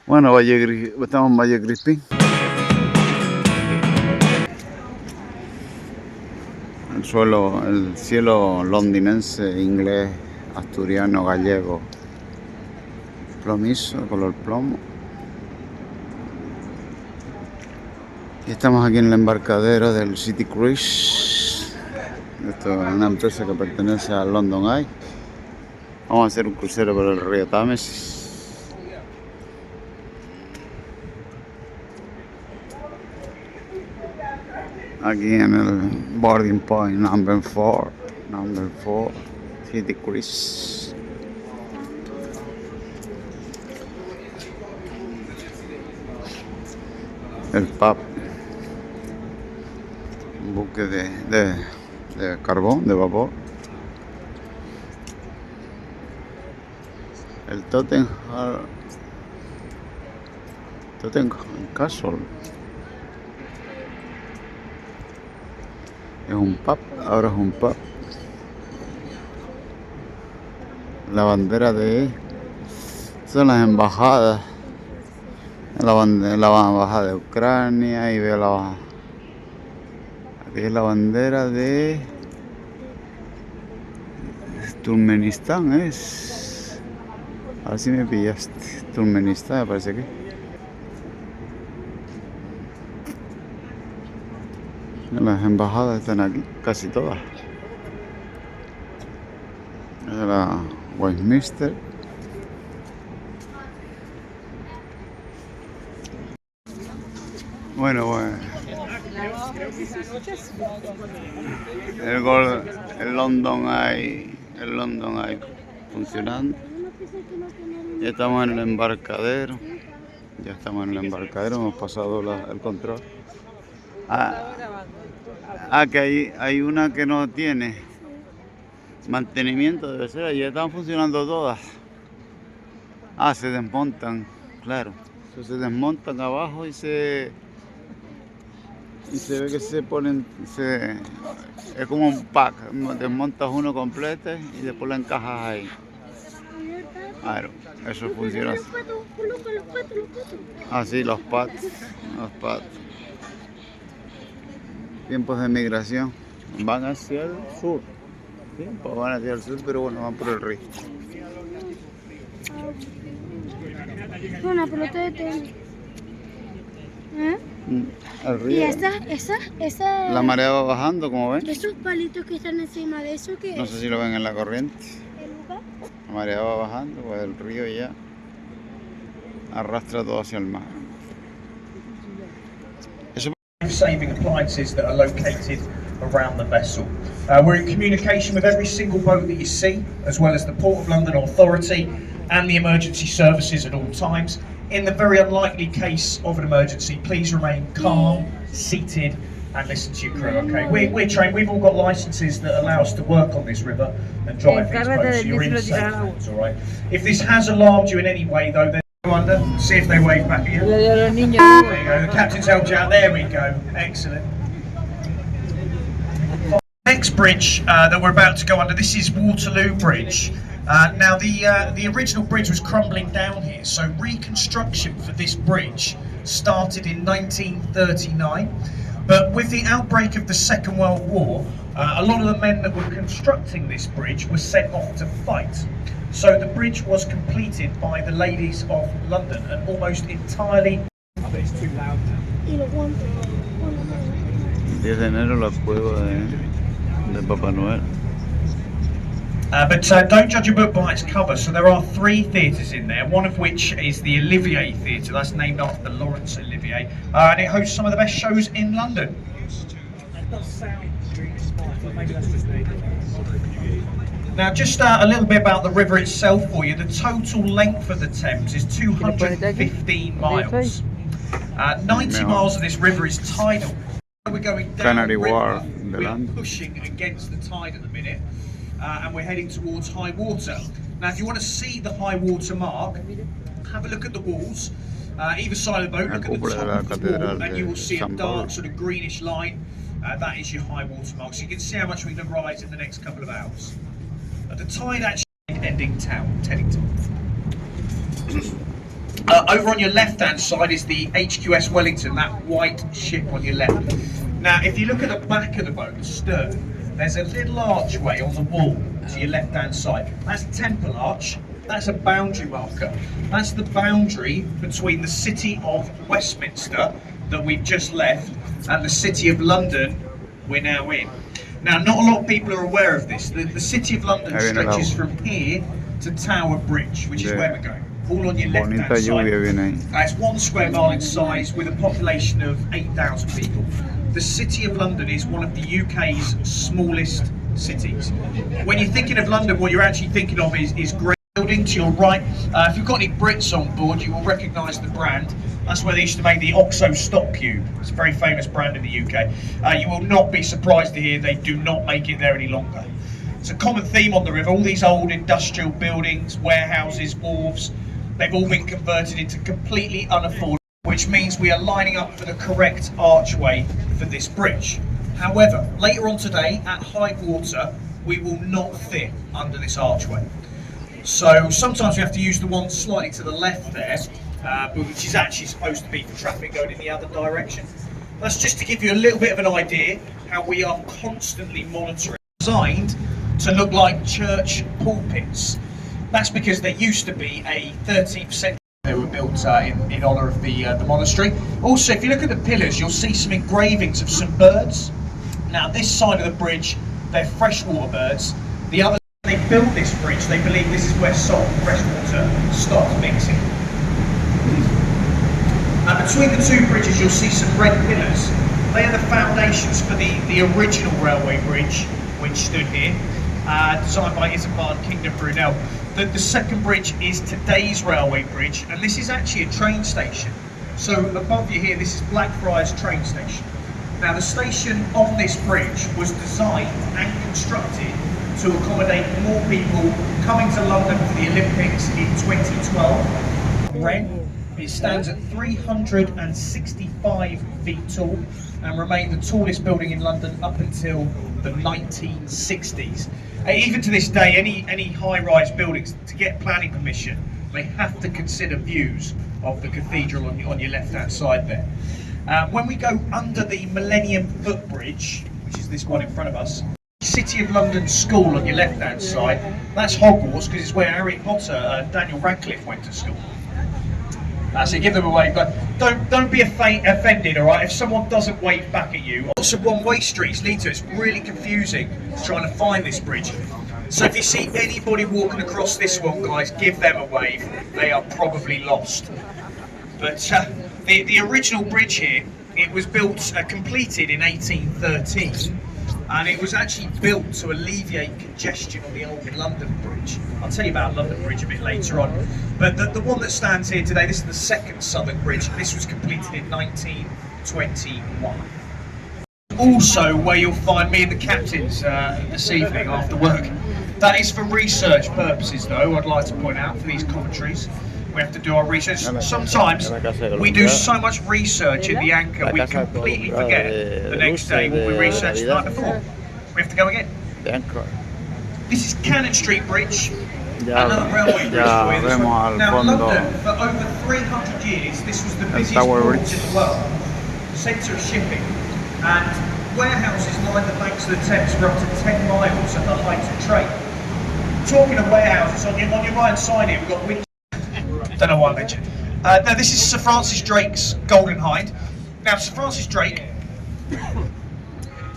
Bueno, estamos en Valle Crispín. El cielo londinense, inglés, asturiano, gallego, plomizo, color plomo. Y estamos aquí en el embarcadero del City Cruise. Esto es una empresa que pertenece a London Eye. Vamos a hacer un crucero por el río Támesis. Aquí en el boarding point number 4, City Cruise. El pub, un buque de carbón, de vapor. El Tottenham Castle. Es un pub, ahora es un pub. La bandera son las embajadas. La embajada de Ucrania y ve aquí es la bandera de Turkmenistán, es. A ver si me pillaste. Turkmenistán, me parece que. Las embajadas están aquí, casi todas. La Westminster. Bueno. El London Eye funcionando. Ya estamos en el embarcadero. Hemos pasado el control. Que hay una que no tiene mantenimiento, debe ser. Ya están funcionando todas. Se desmontan, claro. Se desmontan abajo y se ve que se ponen, es como un pack, desmontas uno completo y después lo encajas ahí. Claro, eso funciona así. Sí, los pads. Tiempos de migración, van hacia el sur. ¿Sí? Pues van hacia el sur, pero bueno, van por el río. Una pelota de tenis. El río. ¿Y esa? La marea va bajando, como ven. Esos palitos que están encima de eso, ¿qué es? No sé si lo ven en la corriente. La marea va bajando, pues el río ya arrastra todo hacia el mar. Saving appliances that are located around the vessel. We're in communication with every single boat that you see, as well as the Port of London Authority and the emergency services at all times. In the very unlikely case of an emergency, please remain calm, seated, and listen to your crew, okay? We're trained, we've all got licenses that allow us to work on this river and drive these boats, so you're in safe hands, all right? If this has alarmed you in any way, though, then go under, see if they wave back at you. There you go, the captain's helped you out, there we go, excellent. Next bridge that we're about to go under, this is Waterloo Bridge. Now the original bridge was crumbling down here, so reconstruction for this bridge started in 1939. But with the outbreak of the Second World War, a lot of the men that were constructing this bridge were sent off to fight. So the bridge was completed by the ladies of London and almost entirely... I bet it's too loud now. 10 de enero la cueva de Papá Noel. But don't judge a book by its cover. So there are 3 theatres in there, one of which is the Olivier Theatre. That's named after Laurence Olivier, and it hosts some of the best shows in London. That does sound really inspired, but maybe that's just me. Now, just a little bit about the river itself for you. The total length of the Thames is 215 miles. 90 miles of this river is tidal. We're going down the river. We're pushing against the tide at the minute. And we're heading towards high water. Now, if you want to see the high water mark, have a look at the walls. Either side of the boat, look at the top of the wall, and you will see a dark sort of greenish line. That is your high water mark. So you can see how much we're going to rise in the next couple of hours. The tide actually ending town, Teddington. Over on your left-hand side is the HQS Wellington, that white ship on your left. Now, if you look at the back of the boat, the stern, there's a little archway on the wall to your left-hand side. That's a temple arch. That's a boundary marker. That's the boundary between the city of Westminster that we've just left and the city of London we're now in. Now, not a lot of people are aware of this. The city of London stretches from here to Tower Bridge, which is where we're going. All on your left-hand side. It's 1 square mile in size with a population of 8,000 people. The city of London is one of the UK's smallest cities. When you're thinking of London, what you're actually thinking of is great building to your right. If you've got any Brits on board, you will recognise the brand. That's where they used to make the OXO Stop Cube. It's a very famous brand in the UK. You will not be surprised to hear they do not make it there any longer. It's a common theme on the river. All these old industrial buildings, warehouses, wharves, they've all been converted into completely unaffordable, which means we are lining up for the correct archway for this bridge. However, later on today, at high water, we will not fit under this archway. So sometimes we have to use the one slightly to the left there, but which is actually supposed to be for traffic going in the other direction. That's just to give you a little bit of an idea how we are constantly monitoring. Designed to look like church pulpits. That's because there used to be a 13th century. They were built in honour of the monastery. Also, if you look at the pillars, you'll see some engravings of some birds. Now, this side of the bridge, they're freshwater birds. The other, they built this bridge, they believe this is where salt and fresh water starts mixing. And between the two bridges, you'll see some red pillars. They are the foundations for the original railway bridge, which stood here, designed by Isambard Kingdom Brunel. The second bridge is today's railway bridge, and this is actually a train station. So above you here, this is Blackfriars train station. Now, the station on this bridge was designed and constructed to accommodate more people coming to London for the Olympics in 2012. It stands at 365 feet tall and remained the tallest building in London up until the 1960s. Even to this day, any high-rise buildings, to get planning permission, they have to consider views of the cathedral on your left-hand side there. When we go under the Millennium Footbridge, which is this one in front of us, City of London School on your left-hand side, that's Hogwarts because it's where Harry Potter, Daniel Radcliffe went to school. So give them a wave, but don't be offended, all right? If someone doesn't wave back at you, lots of one-way streets lead to it. It's really confusing trying to find this bridge. So if you see anybody walking across this one, guys, give them a wave. They are probably lost. But the original bridge here, it was built, completed in 1813. And it was actually built to alleviate congestion on the old London Bridge. I'll tell you about London Bridge a bit later on. But the one that stands here today, this is the second Southern Bridge. This was completed in 1921. Also, where you'll find me and the captains this evening after work. That is for research purposes, though, I'd like to point out, for these commentaries. We have to do our research. Sometimes we do so much research in the anchor, we completely forget the next day what we researched the night before. We have to go again. This is Cannon Street Bridge, another railway bridge for you. Now, London, for over 300 years, this was the busiest port in the world, centre of shipping, and warehouses lined the banks of the Thames for up to 10 miles at the height of trade. Talking of warehouses, on your right side here, we've got Windsor. Don't know why I mentioned. Now, this is Sir Francis Drake's Golden Hind. Now, Sir Francis Drake,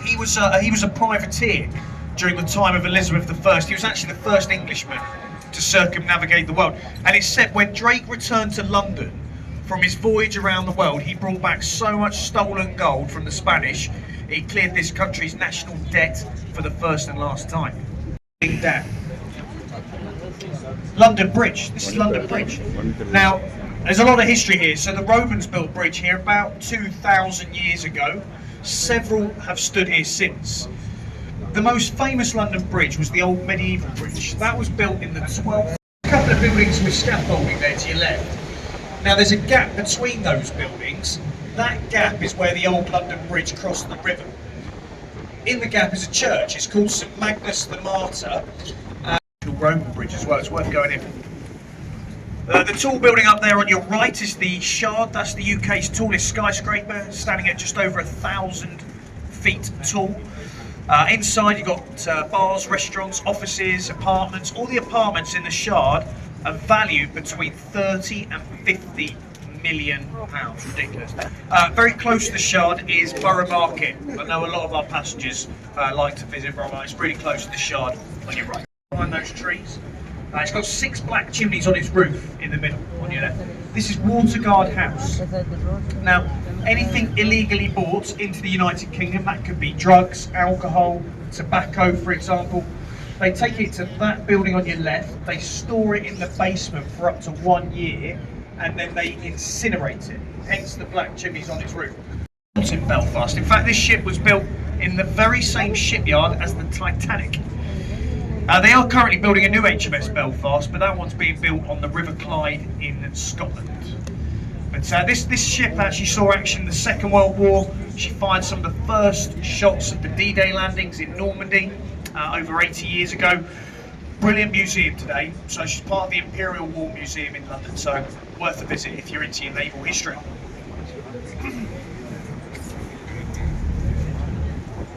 he was a privateer during the time of Elizabeth I. He was actually the first Englishman to circumnavigate the world. And it's said when Drake returned to London from his voyage around the world, he brought back so much stolen gold from the Spanish, he cleared this country's national debt for the first and last time. Down. London Bridge. This is London Bridge. Now, there's a lot of history here. So the Romans built bridge here about 2,000 years ago. Several have stood here since. The most famous London Bridge was the old medieval bridge. That was built in the 12th. A couple of buildings with scaffolding there to your left. Now there's a gap between those buildings. That gap is where the old London Bridge crossed the river. In the gap is a church. It's called St Magnus the Martyr. Roman bridge as well, it's worth going in. The tall building up there on your right is the Shard. That's the UK's tallest skyscraper, standing at just over 1,000 feet tall. Inside you've got bars, restaurants, offices, apartments. All the apartments in the Shard are valued between 30 and 50 million pounds. Ridiculous. Very close to the Shard is Borough Market. I know a lot of our passengers like to visit Borough Market. It's really close to the Shard on your right. Behind those trees. It's got 6 black chimneys on its roof in the middle on your left. This is Waterguard House. Now, anything illegally bought into the United Kingdom, that could be drugs, alcohol, tobacco, for example, they take it to that building on your left, they store it in the basement for up to 1 year, and then they incinerate it, hence the black chimneys on its roof. It's in Belfast. In fact, this ship was built in the very same shipyard as the Titanic. They are currently building a new HMS Belfast, but that one's being built on the River Clyde in Scotland. But this ship actually saw action in the Second World War. She fired some of the first shots at the D-Day landings in Normandy over 80 years ago. Brilliant museum today. So she's part of the Imperial War Museum in London, so worth a visit if you're into your naval history.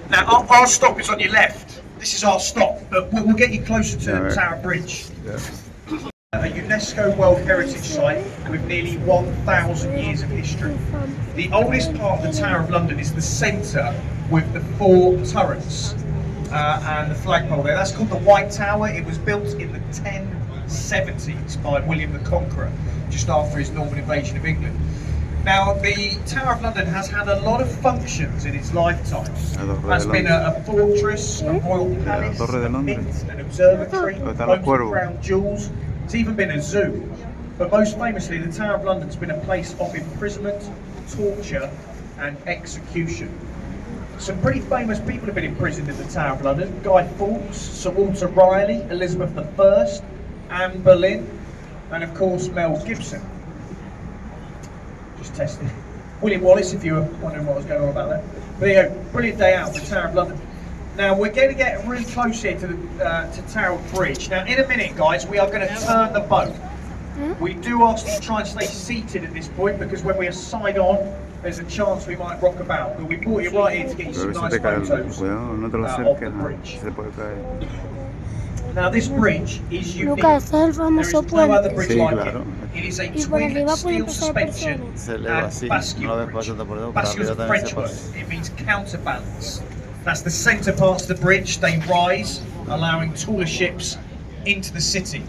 Now our stop is on your left. This is our stop, but we'll get you closer to the Tower Bridge. Yeah. A UNESCO World Heritage Site with nearly 1,000 years of history. The oldest part of the Tower of London is the centre with the 4 turrets and the flagpole there. That's called the White Tower. It was built in the 1070s by William the Conqueror, just after his Norman invasion of England. Now, the Tower of London has had a lot of functions in its lifetime. That's been a fortress, a royal palace, a mint, an observatory, homes of crown jewels. It's even been a zoo. But most famously, the Tower of London's been a place of imprisonment, torture, and execution. Some pretty famous people have been imprisoned in the Tower of London. Guy Fawkes, Sir Walter Raleigh, Elizabeth I, Anne Boleyn, and of course Mel Gibson. Just testing. William Wallace, if you were wondering what was going on about that. But there you go, brilliant day out at the Tower of London. Now we're going to get really close here to the to Tower Bridge. Now in a minute, guys, we are going to turn the boat. We do ask you to try and stay seated at this point because when we are side on, there's a chance we might rock about. But we brought you right here to get you some nice photos of the bridge. Now this bridge is unique. There is no other bridge like it. It is a twin steel suspension and bascule French word. It means counterbalance. That's the centre parts of the bridge. They rise, allowing taller ships into the city.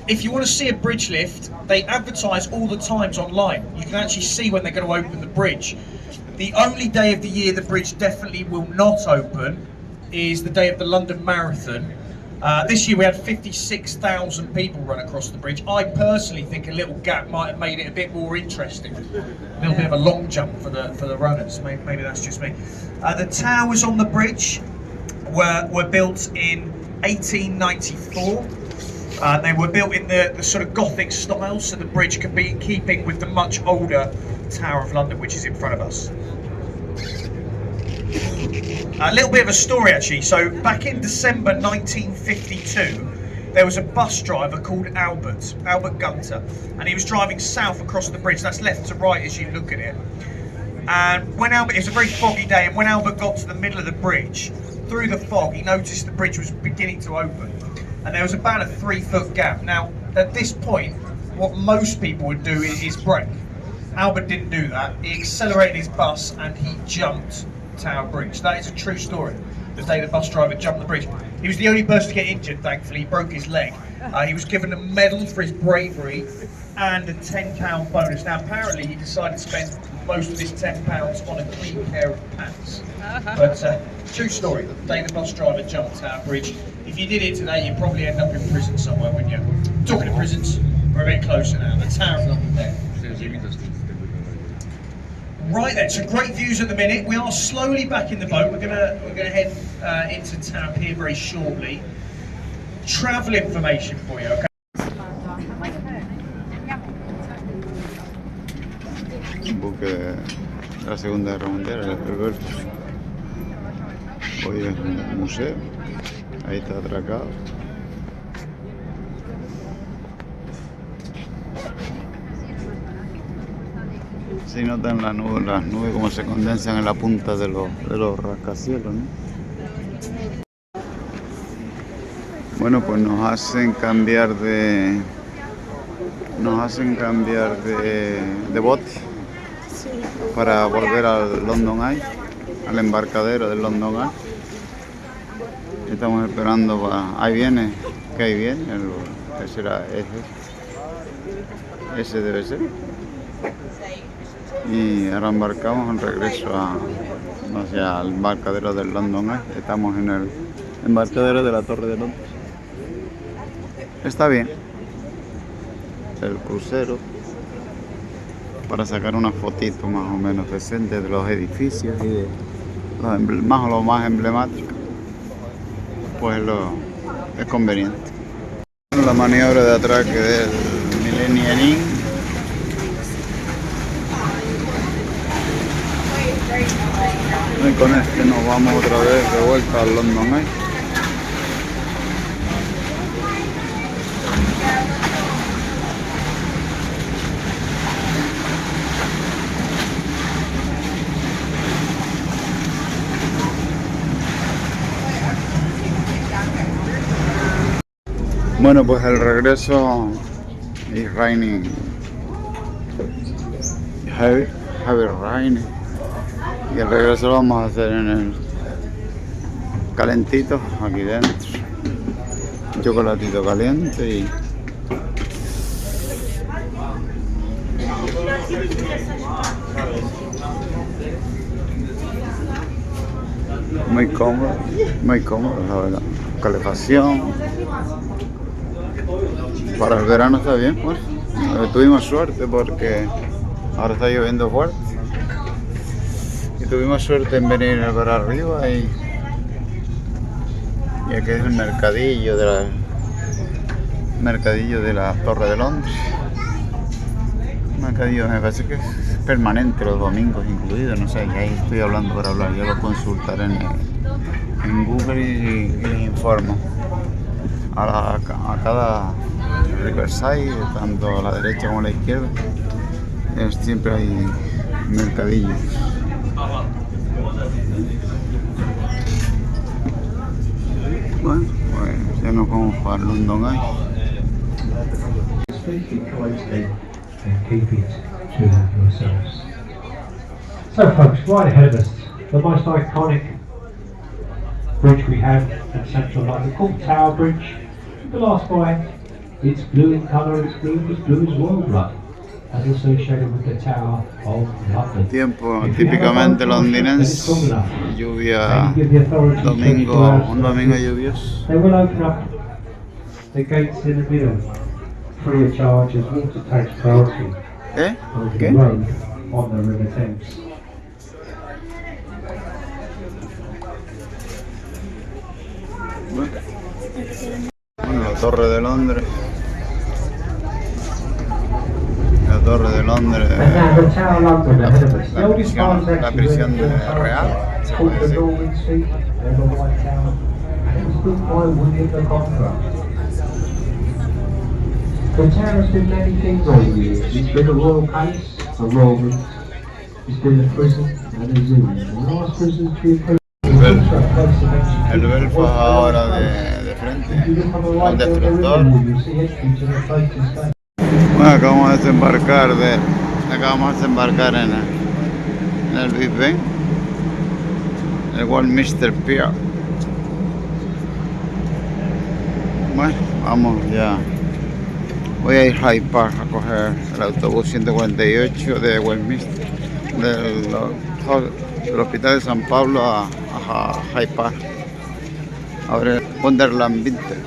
If you want to see a bridge lift, they advertise all the times online. You can actually see when they're going to open the bridge. The only day of the year the bridge definitely will not open is the day of the London Marathon. This year we had 56,000 people run across the bridge. I personally think a little gap might have made it a bit more interesting. A little bit of a long jump for the runners. Maybe that's just me. The towers on the bridge were built in 1894. They were built in the sort of Gothic style, so the bridge can be in keeping with the much older Tower of London, which is in front of us. A little bit of a story actually. So back in December 1952, there was a bus driver called Albert Gunter, and he was driving south across the bridge. That's left to right as you look at it. And when Albert, it was a very foggy day, and when Albert got to the middle of the bridge, through the fog, he noticed the bridge was beginning to open. And there was about a 3-foot gap. Now, at this point, what most people would do is brake. Albert didn't do that. He accelerated his bus and he jumped Tower Bridge. That is a true story. The day the bus driver jumped the bridge. He was the only person to get injured, thankfully. He broke his leg. He was given a medal for his bravery and a £10 bonus. Now, apparently, he decided to spend most of his £10 on a clean pair of pants. But true story. The day the bus driver jumped Tower Bridge. If you did it today, you'd probably end up in prison somewhere, wouldn't you? Talking of prisons, we're a bit closer now. The Tower of London there. Right then, so great views at the minute. We are slowly back in the boat. We're gonna head into Tower Pier very shortly. Travel information for you, okay? Un buque de la Segunda Guerra Mundial, el Golf. Hoy es un museo. Ahí está atracado. Si notan las nubes como se condensan en la punta de los rascacielos, ¿no? Bueno, pues nos hacen cambiar de bote Sí. para volver al London Eye, al embarcadero del London Eye. Estamos esperando para... Ahí viene, que ahí viene, ese era ese debe ser. Y ahora embarcamos en regreso hacia el embarcadero del London Eye. Estamos en el embarcadero de la Torre de Londres. Está bien el crucero para sacar una fotito más o menos decente de los edificios y de lo más emblemático, pues es conveniente. La maniobra de atraque del Millennium Inn. Y con este nos vamos otra vez de vuelta al London Eye. Bueno, pues el regreso is raining, heavy rain, y el regreso lo vamos a hacer en el calentito, aquí dentro, un chocolatito caliente y muy cómodo, la verdad. Calefacción. Para el verano está bien, pues. Tuvimos suerte porque ahora está lloviendo fuerte. Y tuvimos suerte en venir para arriba y aquí es el mercadillo de la Torre de Londres. Mercadillo me parece que es permanente, los domingos incluidos, no sé, ahí estoy hablando para hablar, yo lo consultaré en Google y les informo. A cada Riverside, tanto a la derecha como a la izquierda, siempre hay mercadillos. Bueno, pues ya nos vamos para London Eye. So folks, right ahead of us, the most iconic bridge we have in central London, called Tower Bridge. The last by, it's blue in colour, it's green, it's blue as royal blood, as associated with the Tower of London. Tiempo típicamente londinense, lluvia, un domingo lluvioso. They will open up the gates in the middle, free of charge, as water takes priority over the road on the River Thames. Bueno, la Torre de Londres. La Torre de Londres. La prisión de Real. Se puede decir. The tower has been many things over the years. It's been a royal palace, a royal mint. It's been a prison and a zoo. The last prison to be a prison. El Belfast ahora de frente, el destructor. Bueno, acabamos de desembarcar en el Vive, el Westminster Pier. Bueno, vamos ya. Voy a ir a Hyde Park a coger el autobús 148 de Westminster, del Hospital de San Pablo a Hyde Park. Ahora Wonderland Winter.